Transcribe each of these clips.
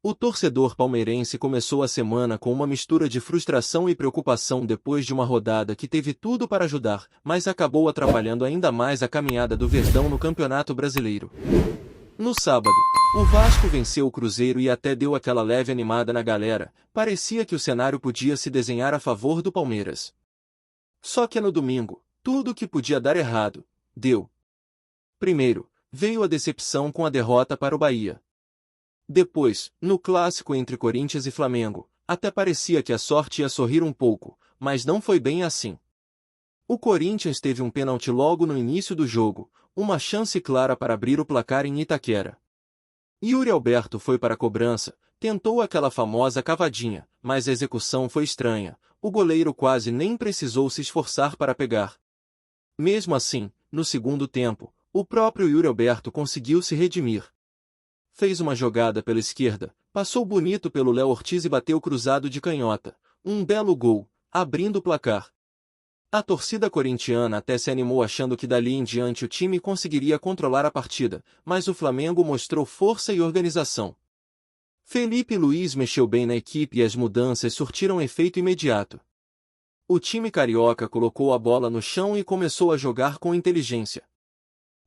O torcedor palmeirense começou a semana com uma mistura de frustração e preocupação depois de uma rodada que teve tudo para ajudar, mas acabou atrapalhando ainda mais a caminhada do Verdão no Campeonato Brasileiro. No sábado, o Vasco venceu o Cruzeiro e até deu aquela leve animada na galera, parecia que o cenário podia se desenhar a favor do Palmeiras. Só que no domingo, tudo o que podia dar errado, deu. Primeiro, veio a decepção com a derrota para o Bahia. Depois, no clássico entre Corinthians e Flamengo, até parecia que a sorte ia sorrir um pouco, mas não foi bem assim. O Corinthians teve um pênalti logo no início do jogo, uma chance clara para abrir o placar em Itaquera. Yuri Alberto foi para a cobrança, tentou aquela famosa cavadinha, mas a execução foi estranha, o goleiro quase nem precisou se esforçar para pegar. Mesmo assim, no segundo tempo, o próprio Yuri Alberto conseguiu se redimir. Fez uma jogada pela esquerda, passou bonito pelo Léo Ortiz e bateu cruzado de canhota. Um belo gol, abrindo o placar. A torcida corintiana até se animou achando que dali em diante o time conseguiria controlar a partida, mas o Flamengo mostrou força e organização. Felipe Luiz mexeu bem na equipe e as mudanças surtiram efeito imediato. O time carioca colocou a bola no chão e começou a jogar com inteligência.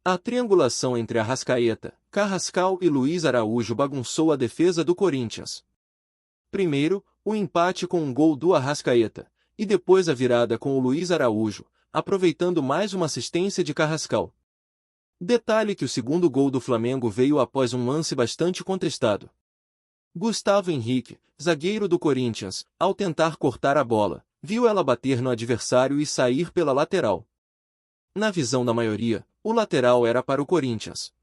A triangulação entre Arrascaeta, Carrascal e Luiz Araújo bagunçou a defesa do Corinthians. Primeiro, o empate com um gol do Arrascaeta, e depois a virada com o Luiz Araújo, aproveitando mais uma assistência de Carrascal. Detalhe que o segundo gol do Flamengo veio após um lance bastante contestado. Gustavo Henrique, zagueiro do Corinthians, ao tentar cortar a bola, viu ela bater no adversário e sair pela lateral. Na visão da maioria, o lateral era para o Corinthians.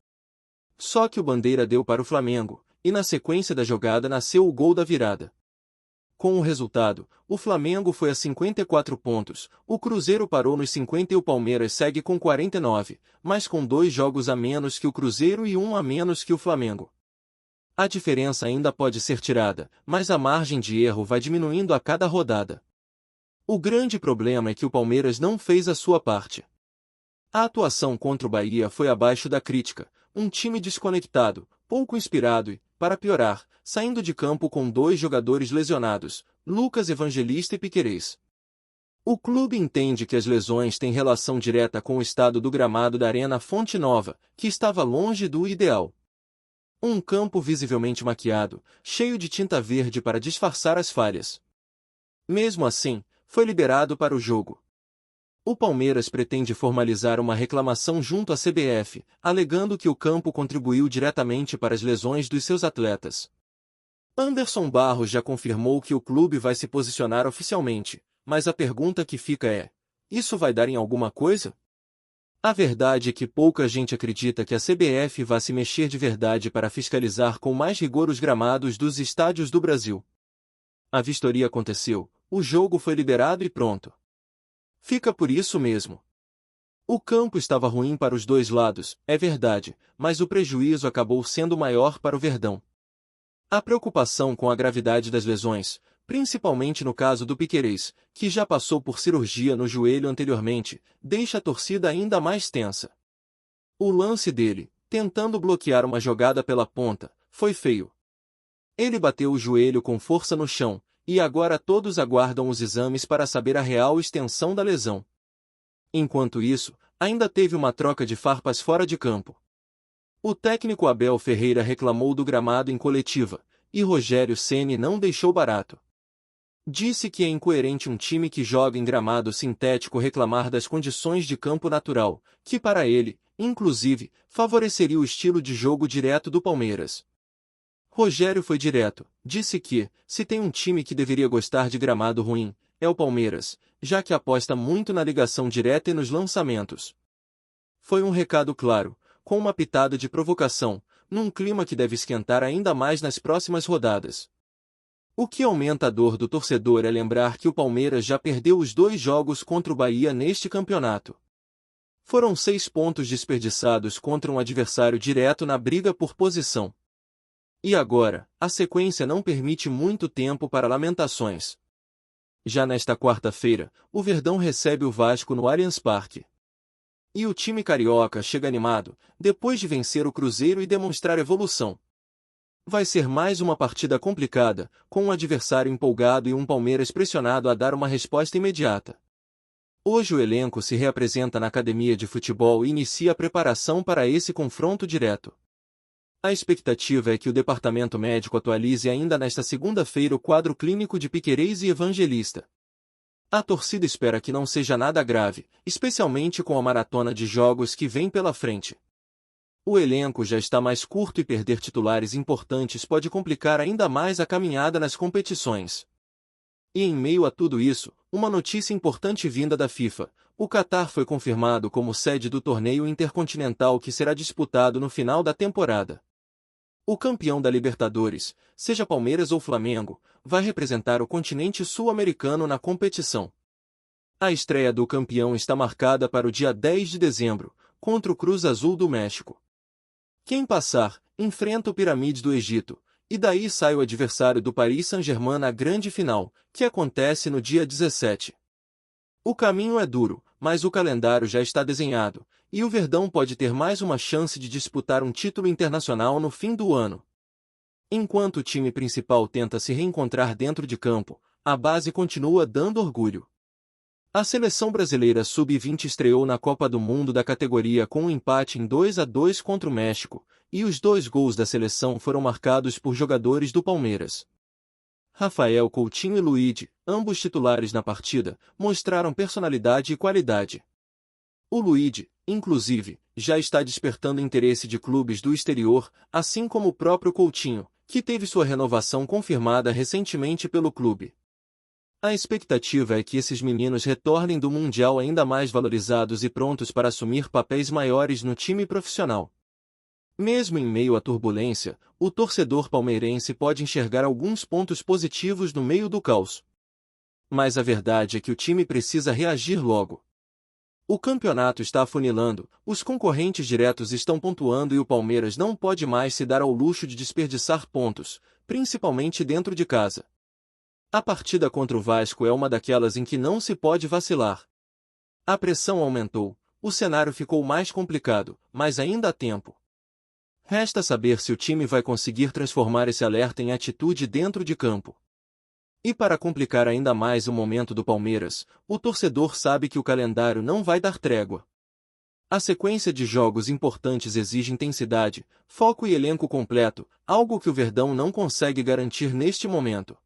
Só que o Bandeira deu para o Flamengo, e na sequência da jogada nasceu o gol da virada. Com o resultado, o Flamengo foi a 54 pontos, o Cruzeiro parou nos 50 e o Palmeiras segue com 49, mas com 2 jogos a menos que o Cruzeiro e 1 a menos que o Flamengo. A diferença ainda pode ser tirada, mas a margem de erro vai diminuindo a cada rodada. O grande problema é que o Palmeiras não fez a sua parte. A atuação contra o Bahia foi abaixo da crítica, um time desconectado, pouco inspirado e, para piorar, saindo de campo com 2 jogadores lesionados, Lucas Evangelista e Piquerez. O clube entende que as lesões têm relação direta com o estado do gramado da Arena Fonte Nova, que estava longe do ideal. Um campo visivelmente maquiado, cheio de tinta verde para disfarçar as falhas. Mesmo assim, foi liberado para o jogo. O Palmeiras pretende formalizar uma reclamação junto à CBF, alegando que o campo contribuiu diretamente para as lesões dos seus atletas. Anderson Barros já confirmou que o clube vai se posicionar oficialmente, mas a pergunta que fica é: isso vai dar em alguma coisa? A verdade é que pouca gente acredita que a CBF vá se mexer de verdade para fiscalizar com mais rigor os gramados dos estádios do Brasil. A vistoria aconteceu, o jogo foi liberado e pronto. Fica por isso mesmo. O campo estava ruim para os dois lados, é verdade, mas o prejuízo acabou sendo maior para o Verdão. A preocupação com a gravidade das lesões, principalmente no caso do Piquerez, que já passou por cirurgia no joelho anteriormente, deixa a torcida ainda mais tensa. O lance dele, tentando bloquear uma jogada pela ponta, foi feio. Ele bateu o joelho com força no chão, e agora todos aguardam os exames para saber a real extensão da lesão. Enquanto isso, ainda teve uma troca de farpas fora de campo. O técnico Abel Ferreira reclamou do gramado em coletiva, e Rogério Ceni não deixou barato. Disse que é incoerente um time que joga em gramado sintético reclamar das condições de campo natural, que para ele, inclusive, favoreceria o estilo de jogo direto do Palmeiras. Rogério foi direto, disse que, se tem um time que deveria gostar de gramado ruim, é o Palmeiras, já que aposta muito na ligação direta e nos lançamentos. Foi um recado claro, com uma pitada de provocação, num clima que deve esquentar ainda mais nas próximas rodadas. O que aumenta a dor do torcedor é lembrar que o Palmeiras já perdeu os 2 jogos contra o Bahia neste campeonato. Foram 6 pontos desperdiçados contra um adversário direto na briga por posição. E agora, a sequência não permite muito tempo para lamentações. Já nesta quarta-feira, o Verdão recebe o Vasco no Allianz Parque. E o time carioca chega animado, depois de vencer o Cruzeiro e demonstrar evolução. Vai ser mais uma partida complicada, com um adversário empolgado e um Palmeiras pressionado a dar uma resposta imediata. Hoje o elenco se reapresenta na academia de futebol e inicia a preparação para esse confronto direto. A expectativa é que o departamento médico atualize ainda nesta segunda-feira o quadro clínico de Piquerez e Evangelista. A torcida espera que não seja nada grave, especialmente com a maratona de jogos que vem pela frente. O elenco já está mais curto e perder titulares importantes pode complicar ainda mais a caminhada nas competições. E em meio a tudo isso, uma notícia importante vinda da FIFA: o Catar foi confirmado como sede do torneio intercontinental que será disputado no final da temporada. O campeão da Libertadores, seja Palmeiras ou Flamengo, vai representar o continente sul-americano na competição. A estreia do campeão está marcada para o dia 10 de dezembro, contra o Cruz Azul do México. Quem passar, enfrenta o Pirâmides do Egito, e daí sai o adversário do Paris Saint-Germain na grande final, que acontece no dia 17. O caminho é duro, mas o calendário já está desenhado, e o Verdão pode ter mais uma chance de disputar um título internacional no fim do ano. Enquanto o time principal tenta se reencontrar dentro de campo, a base continua dando orgulho. A seleção brasileira sub-20 estreou na Copa do Mundo da categoria com um empate em 2-2 contra o México, e os 2 gols da seleção foram marcados por jogadores do Palmeiras. Rafael Coutinho e Luide, ambos titulares na partida, mostraram personalidade e qualidade. O Luide, inclusive, já está despertando interesse de clubes do exterior, assim como o próprio Coutinho, que teve sua renovação confirmada recentemente pelo clube. A expectativa é que esses meninos retornem do Mundial ainda mais valorizados e prontos para assumir papéis maiores no time profissional. Mesmo em meio à turbulência, o torcedor palmeirense pode enxergar alguns pontos positivos no meio do caos. Mas a verdade é que o time precisa reagir logo. O campeonato está afunilando, os concorrentes diretos estão pontuando e o Palmeiras não pode mais se dar ao luxo de desperdiçar pontos, principalmente dentro de casa. A partida contra o Vasco é uma daquelas em que não se pode vacilar. A pressão aumentou, o cenário ficou mais complicado, mas ainda há tempo. Resta saber se o time vai conseguir transformar esse alerta em atitude dentro de campo. E para complicar ainda mais o momento do Palmeiras, o torcedor sabe que o calendário não vai dar trégua. A sequência de jogos importantes exige intensidade, foco e elenco completo, algo que o Verdão não consegue garantir neste momento.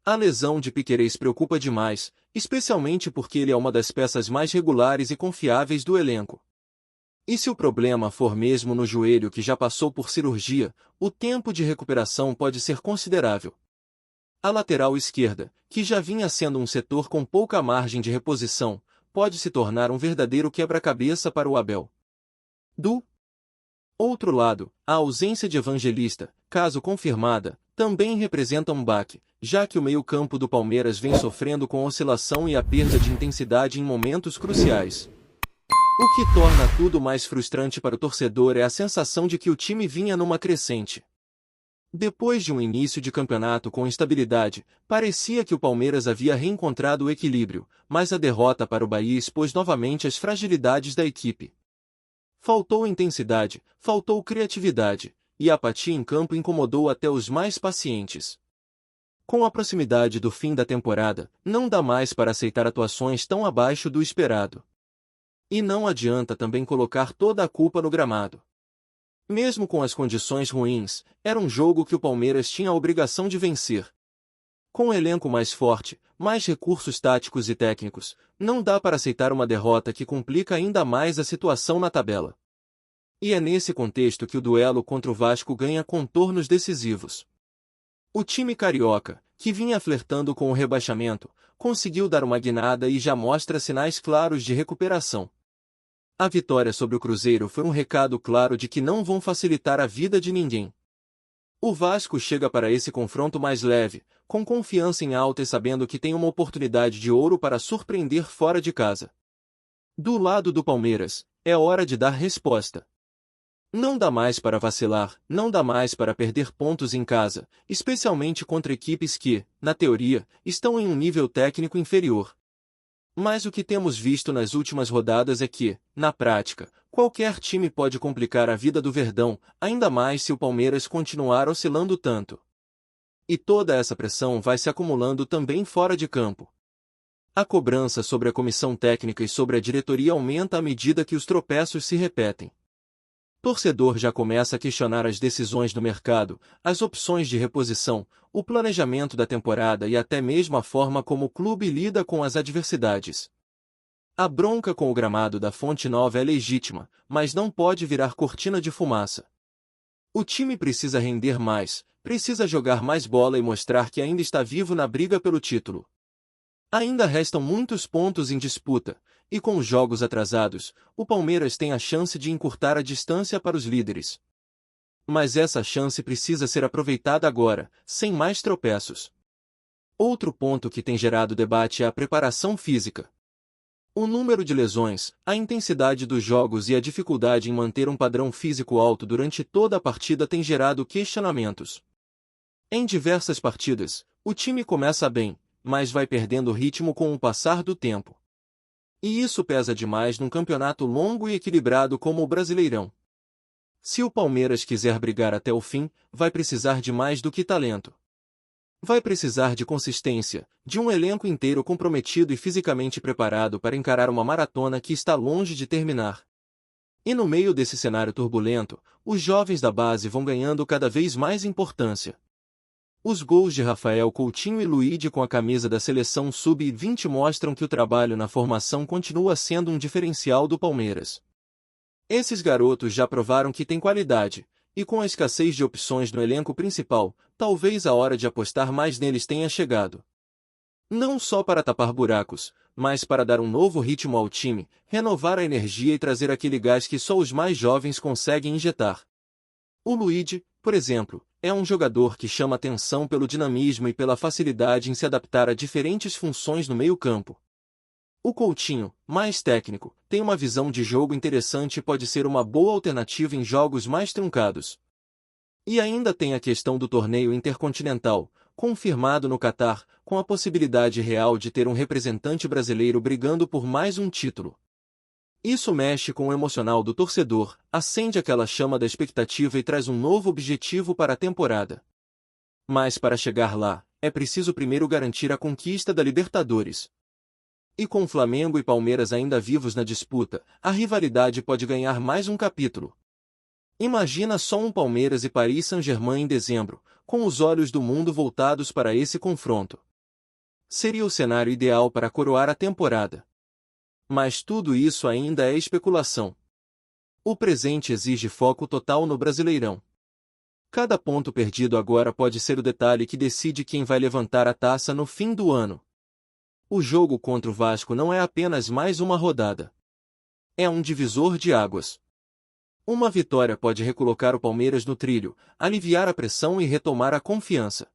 A lesão de Piquerez preocupa demais, especialmente porque ele é uma das peças mais regulares e confiáveis do elenco. E se o problema for mesmo no joelho que já passou por cirurgia, o tempo de recuperação pode ser considerável. A lateral esquerda, que já vinha sendo um setor com pouca margem de reposição, pode se tornar um verdadeiro quebra-cabeça para o Abel. Do outro lado, a ausência de Evangelista, caso confirmada, também representa um baque, já que o meio-campo do Palmeiras vem sofrendo com oscilação e a perda de intensidade em momentos cruciais. O que torna tudo mais frustrante para o torcedor é a sensação de que o time vinha numa crescente. Depois de um início de campeonato com instabilidade, parecia que o Palmeiras havia reencontrado o equilíbrio, mas a derrota para o Bahia expôs novamente as fragilidades da equipe. Faltou intensidade, faltou criatividade, e a apatia em campo incomodou até os mais pacientes. Com a proximidade do fim da temporada, não dá mais para aceitar atuações tão abaixo do esperado. E não adianta também colocar toda a culpa no gramado. Mesmo com as condições ruins, era um jogo que o Palmeiras tinha a obrigação de vencer. Com um elenco mais forte, mais recursos táticos e técnicos, não dá para aceitar uma derrota que complica ainda mais a situação na tabela. E é nesse contexto que o duelo contra o Vasco ganha contornos decisivos. O time carioca, que vinha flertando com o rebaixamento, conseguiu dar uma guinada e já mostra sinais claros de recuperação. A vitória sobre o Cruzeiro foi um recado claro de que não vão facilitar a vida de ninguém. O Vasco chega para esse confronto mais leve, com confiança em alta e sabendo que tem uma oportunidade de ouro para surpreender fora de casa. Do lado do Palmeiras, é hora de dar resposta. Não dá mais para vacilar, não dá mais para perder pontos em casa, especialmente contra equipes que, na teoria, estão em um nível técnico inferior. Mas o que temos visto nas últimas rodadas é que, na prática, qualquer time pode complicar a vida do Verdão, ainda mais se o Palmeiras continuar oscilando tanto. E toda essa pressão vai se acumulando também fora de campo. A cobrança sobre a comissão técnica e sobre a diretoria aumenta à medida que os tropeços se repetem. Torcedor já começa a questionar as decisões do mercado, as opções de reposição, o planejamento da temporada e até mesmo a forma como o clube lida com as adversidades. A bronca com o gramado da Fonte Nova é legítima, mas não pode virar cortina de fumaça. O time precisa render mais, precisa jogar mais bola e mostrar que ainda está vivo na briga pelo título. Ainda restam muitos pontos em disputa, e com os jogos atrasados, o Palmeiras tem a chance de encurtar a distância para os líderes. Mas essa chance precisa ser aproveitada agora, sem mais tropeços. Outro ponto que tem gerado debate é a preparação física. O número de lesões, a intensidade dos jogos e a dificuldade em manter um padrão físico alto durante toda a partida tem gerado questionamentos. Em diversas partidas, o time começa bem, mas vai perdendo ritmo com o passar do tempo. E isso pesa demais num campeonato longo e equilibrado como o Brasileirão. Se o Palmeiras quiser brigar até o fim, vai precisar de mais do que talento. Vai precisar de consistência, de um elenco inteiro comprometido e fisicamente preparado para encarar uma maratona que está longe de terminar. E no meio desse cenário turbulento, os jovens da base vão ganhando cada vez mais importância. Os gols de Rafael Coutinho e Luíde com a camisa da seleção sub-20 mostram que o trabalho na formação continua sendo um diferencial do Palmeiras. Esses garotos já provaram que têm qualidade, e com a escassez de opções no elenco principal, talvez a hora de apostar mais neles tenha chegado. Não só para tapar buracos, mas para dar um novo ritmo ao time, renovar a energia e trazer aquele gás que só os mais jovens conseguem injetar. O Luíde, por exemplo, é um jogador que chama atenção pelo dinamismo e pela facilidade em se adaptar a diferentes funções no meio-campo. O Coutinho, mais técnico, tem uma visão de jogo interessante e pode ser uma boa alternativa em jogos mais truncados. E ainda tem a questão do torneio intercontinental, confirmado no Catar, com a possibilidade real de ter um representante brasileiro brigando por mais um título. Isso mexe com o emocional do torcedor, acende aquela chama da expectativa e traz um novo objetivo para a temporada. Mas para chegar lá, é preciso primeiro garantir a conquista da Libertadores. E com Flamengo e Palmeiras ainda vivos na disputa, a rivalidade pode ganhar mais um capítulo. Imagina só um Palmeiras e Paris Saint-Germain em dezembro, com os olhos do mundo voltados para esse confronto. Seria o cenário ideal para coroar a temporada. Mas tudo isso ainda é especulação. O presente exige foco total no Brasileirão. Cada ponto perdido agora pode ser o detalhe que decide quem vai levantar a taça no fim do ano. O jogo contra o Vasco não é apenas mais uma rodada. É um divisor de águas. Uma vitória pode recolocar o Palmeiras no trilho, aliviar a pressão e retomar a confiança.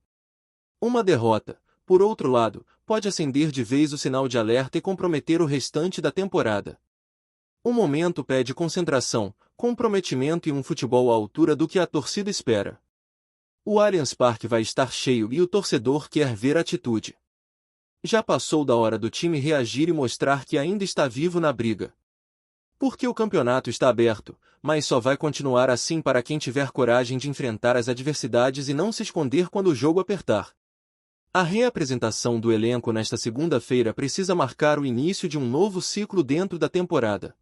Uma derrota, por outro lado, pode acender de vez o sinal de alerta e comprometer o restante da temporada. O momento pede concentração, comprometimento e um futebol à altura do que a torcida espera. O Allianz Parque vai estar cheio e o torcedor quer ver atitude. Já passou da hora do time reagir e mostrar que ainda está vivo na briga. Porque o campeonato está aberto, mas só vai continuar assim para quem tiver coragem de enfrentar as adversidades e não se esconder quando o jogo apertar. A reapresentação do elenco nesta segunda-feira precisa marcar o início de um novo ciclo dentro da temporada.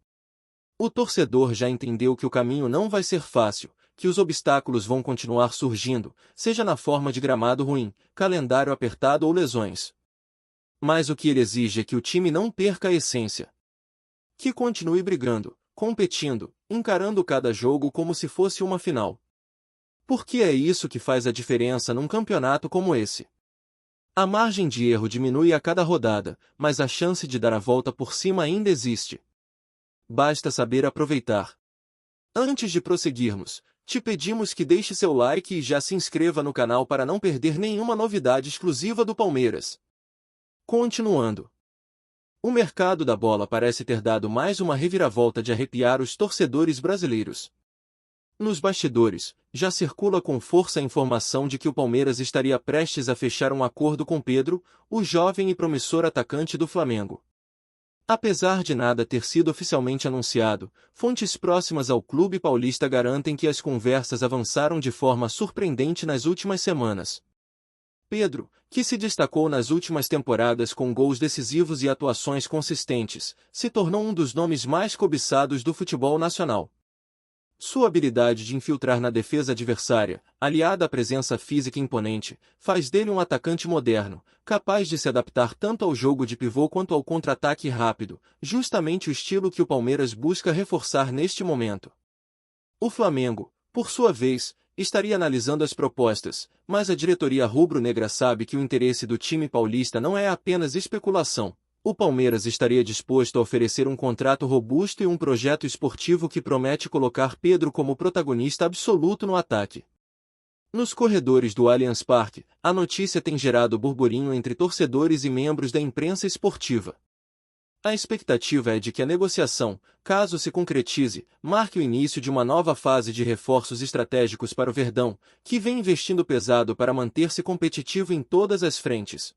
O torcedor já entendeu que o caminho não vai ser fácil, que os obstáculos vão continuar surgindo, seja na forma de gramado ruim, calendário apertado ou lesões. Mas o que ele exige é que o time não perca a essência. Que continue brigando, competindo, encarando cada jogo como se fosse uma final. Porque é isso que faz a diferença num campeonato como esse. A margem de erro diminui a cada rodada, mas a chance de dar a volta por cima ainda existe. Basta saber aproveitar. Antes de prosseguirmos, te pedimos que deixe seu like e já se inscreva no canal para não perder nenhuma novidade exclusiva do Palmeiras. Continuando. O mercado da bola parece ter dado mais uma reviravolta de arrepiar os torcedores brasileiros. Nos bastidores, já circula com força a informação de que o Palmeiras estaria prestes a fechar um acordo com Pedro, o jovem e promissor atacante do Flamengo. Apesar de nada ter sido oficialmente anunciado, fontes próximas ao clube paulista garantem que as conversas avançaram de forma surpreendente nas últimas semanas. Pedro, que se destacou nas últimas temporadas com gols decisivos e atuações consistentes, se tornou um dos nomes mais cobiçados do futebol nacional. Sua habilidade de infiltrar na defesa adversária, aliada à presença física imponente, faz dele um atacante moderno, capaz de se adaptar tanto ao jogo de pivô quanto ao contra-ataque rápido, justamente o estilo que o Palmeiras busca reforçar neste momento. O Flamengo, por sua vez, estaria analisando as propostas, mas a diretoria rubro-negra sabe que o interesse do time paulista não é apenas especulação. O Palmeiras estaria disposto a oferecer um contrato robusto e um projeto esportivo que promete colocar Pedro como protagonista absoluto no ataque. Nos corredores do Allianz Parque, a notícia tem gerado burburinho entre torcedores e membros da imprensa esportiva. A expectativa é de que a negociação, caso se concretize, marque o início de uma nova fase de reforços estratégicos para o Verdão, que vem investindo pesado para manter-se competitivo em todas as frentes.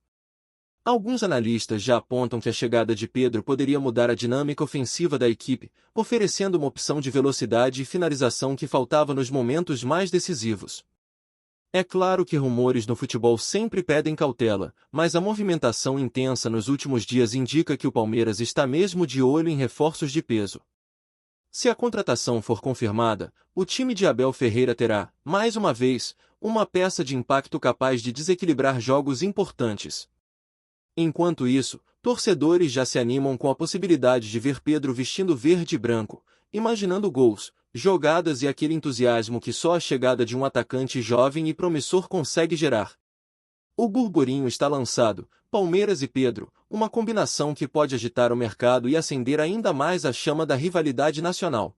Alguns analistas já apontam que a chegada de Pedro poderia mudar a dinâmica ofensiva da equipe, oferecendo uma opção de velocidade e finalização que faltava nos momentos mais decisivos. É claro que rumores no futebol sempre pedem cautela, mas a movimentação intensa nos últimos dias indica que o Palmeiras está mesmo de olho em reforços de peso. Se a contratação for confirmada, o time de Abel Ferreira terá, mais uma vez, uma peça de impacto capaz de desequilibrar jogos importantes. Enquanto isso, torcedores já se animam com a possibilidade de ver Pedro vestindo verde e branco, imaginando gols, jogadas e aquele entusiasmo que só a chegada de um atacante jovem e promissor consegue gerar. O burburinho está lançado, Palmeiras e Pedro, uma combinação que pode agitar o mercado e acender ainda mais a chama da rivalidade nacional.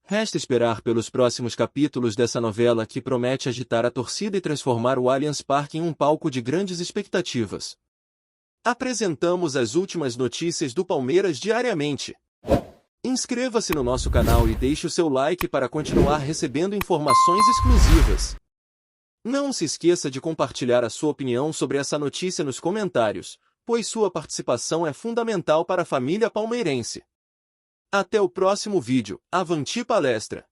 Resta esperar pelos próximos capítulos dessa novela que promete agitar a torcida e transformar o Allianz Parque em um palco de grandes expectativas. Apresentamos as últimas notícias do Palmeiras diariamente. Inscreva-se no nosso canal e deixe o seu like para continuar recebendo informações exclusivas. Não se esqueça de compartilhar a sua opinião sobre essa notícia nos comentários, pois sua participação é fundamental para a família palmeirense. Até o próximo vídeo. Avante palestra!